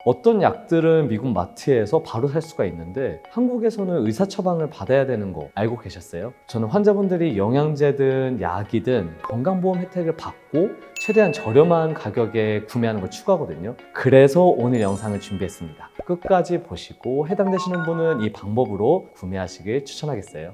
어떤 약들은 미국 마트에서 바로 살 수가 있는데 한국에서는 의사 처방을 받아야 되는 거 알고 계셨어요? 저는 환자분들이 영양제든 약이든 건강보험 혜택을 받고 최대한 저렴한 가격에 구매하는 걸 추구하거든요. 그래서 오늘 영상을 준비했습니다. 끝까지 보시고 해당되시는 분은 이 방법으로 구매하시길 추천하겠어요.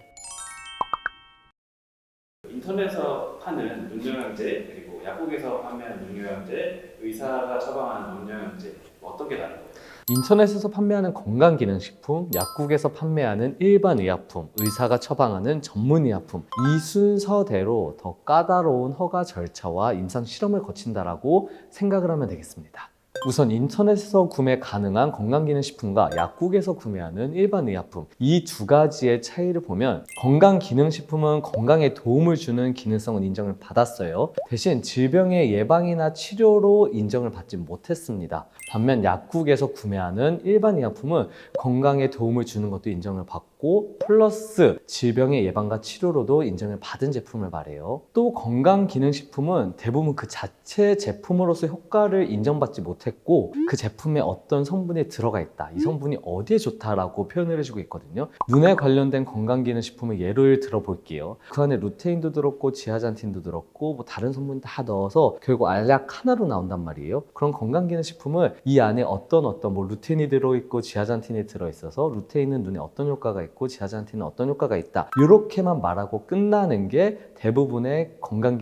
인터넷에서 파는 눈영양제 그리고 약국에서 판매하는 눈영양제, 의사가 처방하는 눈영양제 어떤 게 다른 거예요? 인터넷에서 판매하는 건강기능식품, 약국에서 판매하는 일반 의약품, 의사가 처방하는 전문 의약품, 이 순서대로 더 까다로운 허가 절차와 임상 실험을 거친다라고 생각을 하면 되겠습니다. 우선 인터넷에서 구매 가능한 건강기능식품과 약국에서 구매하는 일반 의약품, 이 두 가지의 차이를 보면 건강기능식품은 건강에 도움을 주는 기능성은 인정을 받았어요. 대신 질병의 예방이나 치료로 인정을 받지 못했습니다. 반면 약국에서 구매하는 일반 의약품은 건강에 도움을 주는 것도 인정을 받고 플러스 질병의 예방과 치료로도 인정을 받은 제품을 말해요. 또 건강기능식품은 대부분 그 자체 제품으로서 효과를 인정받지 못했고 그 제품에 어떤 성분이 들어가 있다, 이 성분이 어디에 좋다라고 표현을 해주고 있거든요. 눈에 관련된 건강기능식품을 예를 들어 볼게요. 그 안에 루테인도 들었고 지아잔틴도 들었고 뭐 다른 성분 다 넣어서 결국 알약 하나로 나온단 말이에요. 그런 건강기능식품을 이 안에 어떤 뭐 루테인이 들어있고 지아잔틴이 들어있어서 루테인은 눈에 어떤 효과가 있고 지아잔틴은 어떤 효과가 있다, 이렇게만 말하고 끝나는 게 대부분의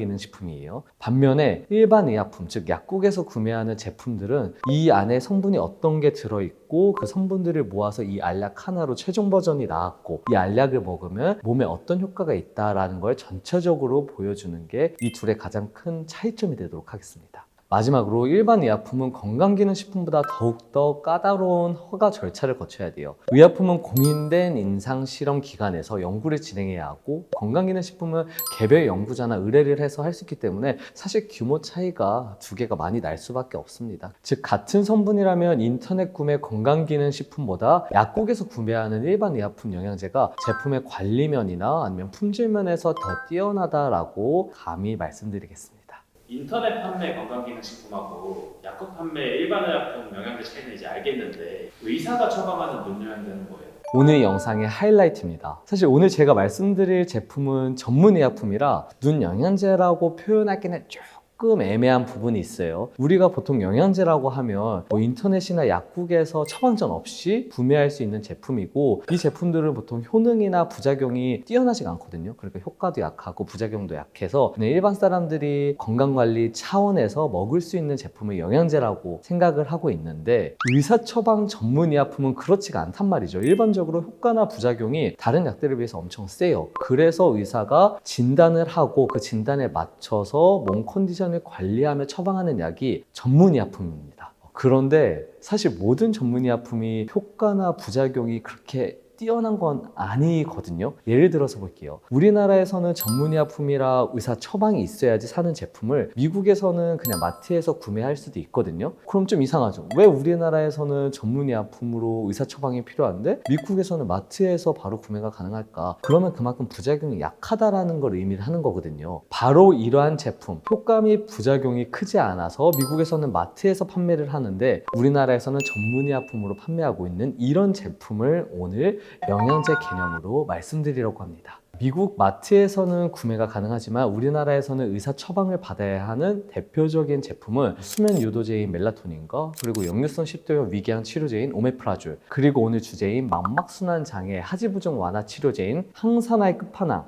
건강기능식품이에요. 반면에 일반 의약품, 즉 약국에서 구매하는 제품들은 이 안에 성분이 어떤 게 들어있고 그 성분들을 모아서 이 알약 하나로 최종 버전이 나왔고 이 알약을 먹으면 몸에 어떤 효과가 있다라는 걸 전체적으로 보여주는 게 이 둘의 가장 큰 차이점이 되도록 하겠습니다. 마지막으로 일반 의약품은 건강기능식품보다 더욱더 까다로운 허가 절차를 거쳐야 돼요. 의약품은 공인된 임상실험 기관에서 연구를 진행해야 하고 건강기능식품은 개별 연구자나 의뢰를 해서 할 수 있기 때문에 사실 규모 차이가 두 개가 많이 날 수밖에 없습니다. 즉 같은 성분이라면 인터넷 구매 건강기능식품보다 약국에서 구매하는 일반 의약품 영양제가 제품의 관리면이나 아니면 품질면에서 더 뛰어나다라고 감히 말씀드리겠습니다. 인터넷 판매 건강기능식품하고 약국 판매 일반 의약품 영양제 차이는 이제 알겠는데 의사가 처방하는 눈영양제는 뭐예요? 오늘 영상의 하이라이트입니다. 사실 오늘 제가 말씀드릴 제품은 전문 의약품이라 눈 영양제라고 표현하기는 조금 애매한 부분이 있어요. 우리가 보통 영양제라고 하면 뭐 인터넷이나 약국에서 처방전 없이 구매할 수 있는 제품이고 이 제품들은 보통 효능이나 부작용이 뛰어나지가 않거든요. 그러니까 효과도 약하고 부작용도 약해서 그냥 일반 사람들이 건강관리 차원에서 먹을 수 있는 제품을 영양제라고 생각을 하고 있는데 의사 처방 전문 의약품은 그렇지가 않단 말이죠. 일반적으로 효과나 부작용이 다른 약들에 비해서 엄청 세요. 그래서 의사가 진단을 하고 그 진단에 맞춰서 몸 컨디션을 관리하며 처방하는 약이 전문의약품입니다. 그런데 사실 모든 전문의약품이 효과나 부작용이 그렇게 뛰어난 건 아니거든요. 예를 들어서 볼게요. 우리나라에서는 전문의약품이라 의사 처방이 있어야지 사는 제품을 미국에서는 그냥 마트에서 구매할 수도 있거든요. 그럼 좀 이상하죠. 왜 우리나라에서는 전문의약품으로 의사 처방이 필요한데 미국에서는 마트에서 바로 구매가 가능할까? 그러면 그만큼 부작용이 약하다라는 걸 의미를 하는 거거든요. 바로 이러한 제품, 효과 및 부작용이 크지 않아서 미국에서는 마트에서 판매를 하는데 우리나라에서는 전문의약품으로 판매하고 있는 이런 제품을 오늘 영양제 개념으로 말씀드리려고 합니다. 미국 마트에서는 구매가 가능하지만 우리나라에서는 의사 처방을 받아야 하는 대표적인 제품은 수면 유도제인 멜라토닌과 그리고 역류성 식도염 위궤양 치료제인 오메프라졸, 그리고 오늘 주제인 망막순환 장애 하지부종 완화 치료제인 항산화의 끝판왕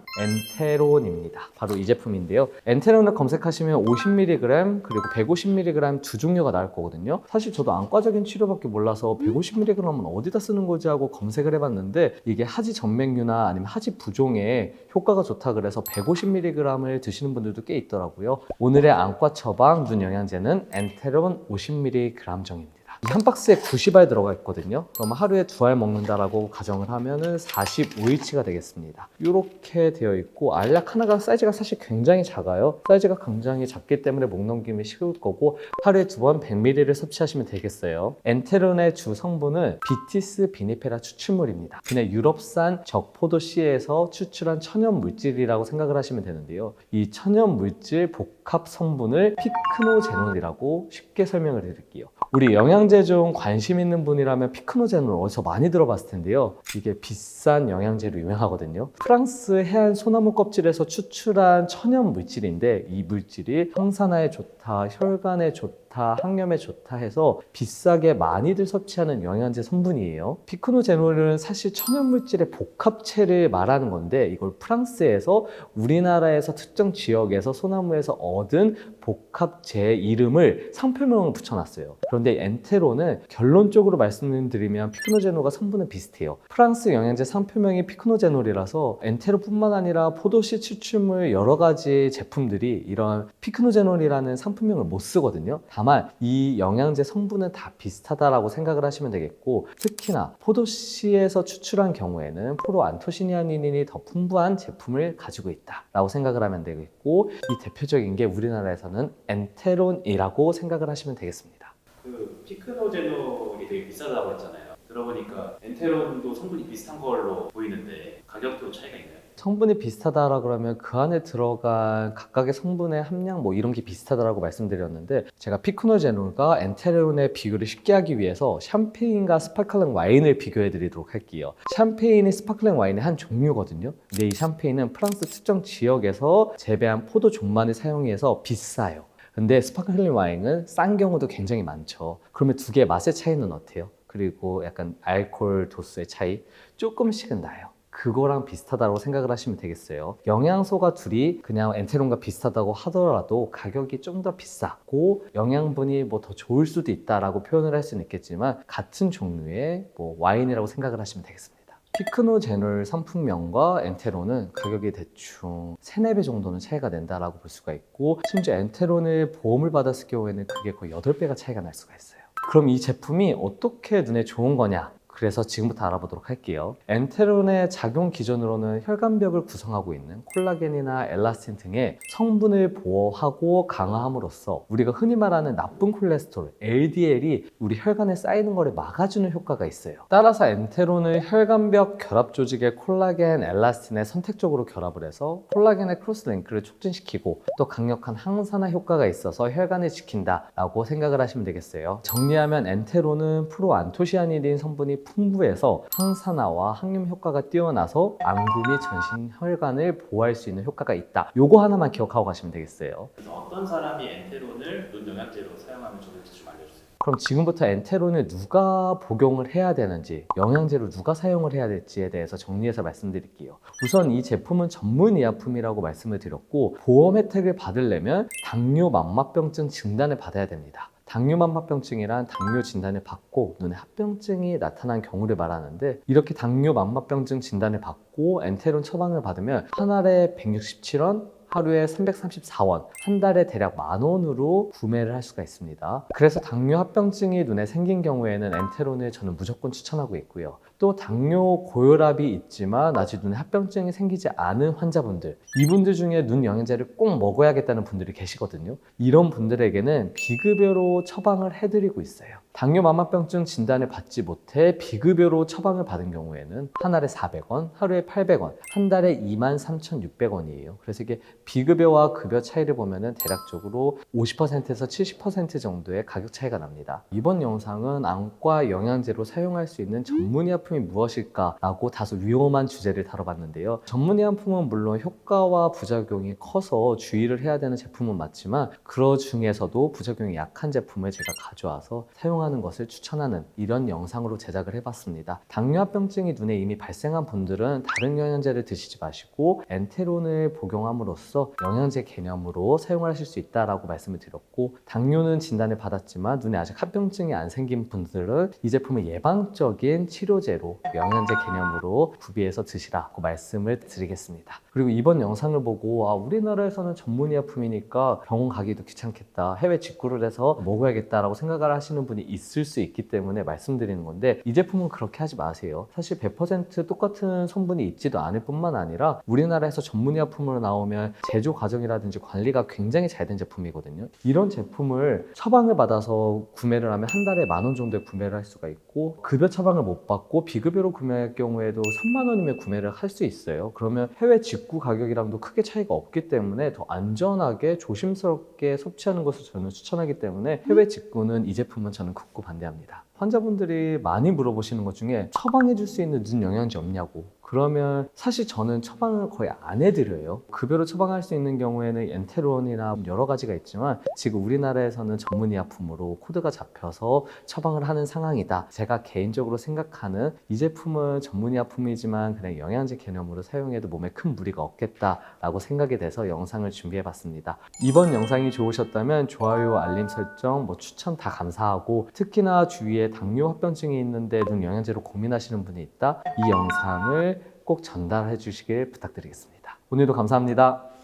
엔테론입니다. 바로 이 제품인데요. 엔테론을 검색하시면 50mg 그리고 150mg 두 종류가 나올 거거든요. 사실 저도 안과적인 치료밖에 몰라서 150mg은 어디다 쓰는 거지 하고 검색을 해봤는데 이게 하지 전맥류나 아니면 하지 부종에 효과가 좋다 그래서 150mg을 드시는 분들도 꽤 있더라고요. 오늘의 안과 처방 눈 영양제는 엔테론 50mg 정입니다. 이 한 박스에 90알 들어가 있거든요. 그럼 하루에 2알 먹는다라고 가정을 하면은 45일치가 되겠습니다. 이렇게 되어 있고 알약 하나가 사이즈가 사실 굉장히 작아요. 사이즈가 굉장히 작기 때문에 목 넘김이 쉬울 거고 하루에 2번 100ml를 섭취하시면 되겠어요. 엔테론의 주 성분은 비티스 비니페라 추출물입니다. 그냥 유럽산 적포도씨에서 추출한 천연 물질이라고 생각을 하시면 되는데요. 이 천연 물질 복합 성분을 피크노제논이라고 쉽게 설명을 드릴게요. 우리 영양제 좀 관심 있는 분이라면 피크노젠을 어디서 많이 들어봤을 텐데요. 이게 비싼 영양제로 유명하거든요. 프랑스 해안 소나무 껍질에서 추출한 천연 물질인데 이 물질이 항산화에 좋다, 혈관에 좋다, 항염에 좋다 해서 비싸게 많이들 섭취하는 영양제 성분이에요. 피크노제놀은 사실 천연 물질의 복합체를 말하는 건데 이걸 프랑스에서 우리나라에서 특정 지역에서 소나무에서 얻은 복합제 이름을 상표명을 붙여놨어요. 그런데 엔테로는 결론적으로 말씀드리면 피크노제놀과 성분은 비슷해요. 프랑스 영양제 상표명이 피크노제놀이라서 엔테로뿐만 아니라 포도씨 추출물 여러 가지 제품들이 이런 피크노제놀이라는 상품명을 못 쓰거든요. 다만 이 영양제 성분은 다 비슷하다라고 생각을 하시면 되겠고, 특히나 포도씨에서 추출한 경우에는 프로안토시아닌이 더 풍부한 제품을 가지고 있다라고 생각을 하면 되겠고, 이 대표적인 게 우리나라에서는 엔테론이라고 생각을 하시면 되겠습니다. 그 피크노제놀이 되게 비싸다고 했잖아요. 들어보니까 엔테론도 성분이 비슷한 걸로 보이는데 가격도 차이가 있나요? 성분이 비슷하다라 그러면 그 안에 들어간 각각의 성분의 함량 뭐 이런 게 비슷하다라고 말씀드렸는데, 제가 피크노제놀과 엔테론의 비교를 쉽게 하기 위해서 샴페인과 스파클링 와인을 비교해 드리도록 할게요. 샴페인이 스파클링 와인의 한 종류거든요. 근데 이 샴페인은 프랑스 특정 지역에서 재배한 포도 종만을 사용해서 비싸요. 근데 스파클링 와인은 싼 경우도 굉장히 많죠. 그러면 두 개의 맛의 차이는 어때요? 그리고 약간 알코올 도수의 차이 조금씩은 나요. 그거랑 비슷하다고 생각을 하시면 되겠어요. 영양소가 둘이 그냥 엔테론과 비슷하다고 하더라도 가격이 좀 더 비싸고 영양분이 뭐 더 좋을 수도 있다라고 표현을 할 수는 있겠지만 같은 종류의 뭐 와인이라고 생각을 하시면 되겠습니다. 피크노제놀 상품명과 엔테론은 가격이 대충 3, 4배 정도는 차이가 난다라고 볼 수가 있고, 심지어 엔테론을 보험을 받았을 경우에는 그게 거의 8배가 차이가 날 수가 있어요. 그럼 이 제품이 어떻게 눈에 좋은 거냐? 그래서 지금부터 알아보도록 할게요. 엔테론의 작용 기전으로는 혈관벽을 구성하고 있는 콜라겐이나 엘라스틴 등의 성분을 보호하고 강화함으로써 우리가 흔히 말하는 나쁜 콜레스테롤, LDL이 우리 혈관에 쌓이는 것을 막아주는 효과가 있어요. 따라서 엔테론은 혈관벽 결합 조직의 콜라겐, 엘라스틴에 선택적으로 결합을 해서 콜라겐의 크로스링크를 촉진시키고 또 강력한 항산화 효과가 있어서 혈관을 지킨다라고 생각을 하시면 되겠어요. 정리하면 엔테론은 프로안토시아닌인 성분이 풍부해서 항산화와 항염 효과가 뛰어나서 안구 및 전신 혈관을 보호할 수 있는 효과가 있다. 요거 하나만 기억하고 가시면 되겠어요. 그래서 어떤 사람이 엔테론을 눈 영양제로 사용하면 좋을지 좀 알려주세요. 그럼 지금부터 엔테론을 누가 복용을 해야 되는지, 영양제로 누가 사용을 해야 될지에 대해서 정리해서 말씀드릴게요. 우선 이 제품은 전문의약품이라고 말씀을 드렸고, 보험 혜택을 받으려면 당뇨 망막병증 진단을 받아야 됩니다. 당뇨망막병증이란 당뇨 진단을 받고 눈에 합병증이 나타난 경우를 말하는데, 이렇게 당뇨망막병증 진단을 받고 엔테론 처방을 받으면 한 알에 167원, 하루에 334원, 한 달에 대략 10,000원으로 구매를 할 수가 있습니다. 그래서 당뇨 합병증이 눈에 생긴 경우에는 엔테론을 저는 무조건 추천하고 있고요. 또 당뇨 고혈압이 있지만 아직 눈에 합병증이 생기지 않은 환자분들, 이분들 중에 눈 영양제를 꼭 먹어야겠다는 분들이 계시거든요. 이런 분들에게는 비급여로 처방을 해드리고 있어요. 당뇨 망막병증 진단을 받지 못해 비급여로 처방을 받은 경우에는 한 알에 400원, 하루에 800원, 한 달에 23,600원이에요. 그래서 이게 비급여와 급여 차이를 보면은 대략적으로 50%에서 70% 정도의 가격 차이가 납니다. 이번 영상은 안과 영양제로 사용할 수 있는 전문의약품이 무엇일까라고 다소 위험한 주제를 다뤄봤는데요. 전문의약품은 물론 효과와 부작용이 커서 주의를 해야 되는 제품은 맞지만, 그 중에서도 부작용이 약한 제품을 제가 가져와서 사용하는 것을 추천하는 이런 영상으로 제작을 해봤습니다. 당뇨합병증이 눈에 이미 발생한 분들은 다른 영양제를 드시지 마시고 엔테론을 복용함으로써 영양제 개념으로 사용하실 수 있다라고 말씀을 드렸고, 당뇨는 진단을 받았지만 눈에 아직 합병증이 안 생긴 분들은 이 제품을 예방적인 치료제로 영양제 개념으로 구비해서 드시라고 말씀을 드리겠습니다. 그리고 이번 영상을 보고 우리나라에서는 전문의약품이니까 병원 가기도 귀찮겠다, 해외 직구를 해서 먹어야겠다라고 생각을 하시는 분이 있을 수 있기 때문에 말씀드리는 건데, 이 제품은 그렇게 하지 마세요. 사실 100% 똑같은 성분이 있지도 않을 뿐만 아니라 우리나라에서 전문의약품으로 나오면 제조 과정이라든지 관리가 굉장히 잘 된 제품이거든요. 이런 제품을 처방을 받아서 구매를 하면 한 달에 10,000원 정도에 구매를 할 수가 있고, 급여 처방을 못 받고 비급여로 구매할 경우에도 30,000원이면 구매를 할 수 있어요. 그러면 해외 직구 가격이랑도 크게 차이가 없기 때문에 더 안전하게 조심스럽게 섭취하는 것을 저는 추천하기 때문에 해외 직구는 이 제품은 저는 극구 반대합니다. 환자분들이 많이 물어보시는 것 중에 처방해 줄 수 있는 눈 영양제 없냐고. 그러면 사실 저는 처방을 거의 안 해드려요. 급여로 처방할 수 있는 경우에는 엔테론이나 여러 가지가 있지만 지금 우리나라에서는 전문의약품으로 코드가 잡혀서 처방을 하는 상황이다. 제가 개인적으로 생각하는 이 제품은 전문의약품이지만 그냥 영양제 개념으로 사용해도 몸에 큰 무리가 없겠다라고 생각이 돼서 영상을 준비해봤습니다. 이번 영상이 좋으셨다면 좋아요, 알림 설정, 추천 다 감사하고, 특히나 주위에 당뇨 합병증이 있는데 눈 영양제로 고민하시는 분이 있다. 이 영상을 꼭 전달해 주시길 부탁드리겠습니다. 오늘도 감사합니다.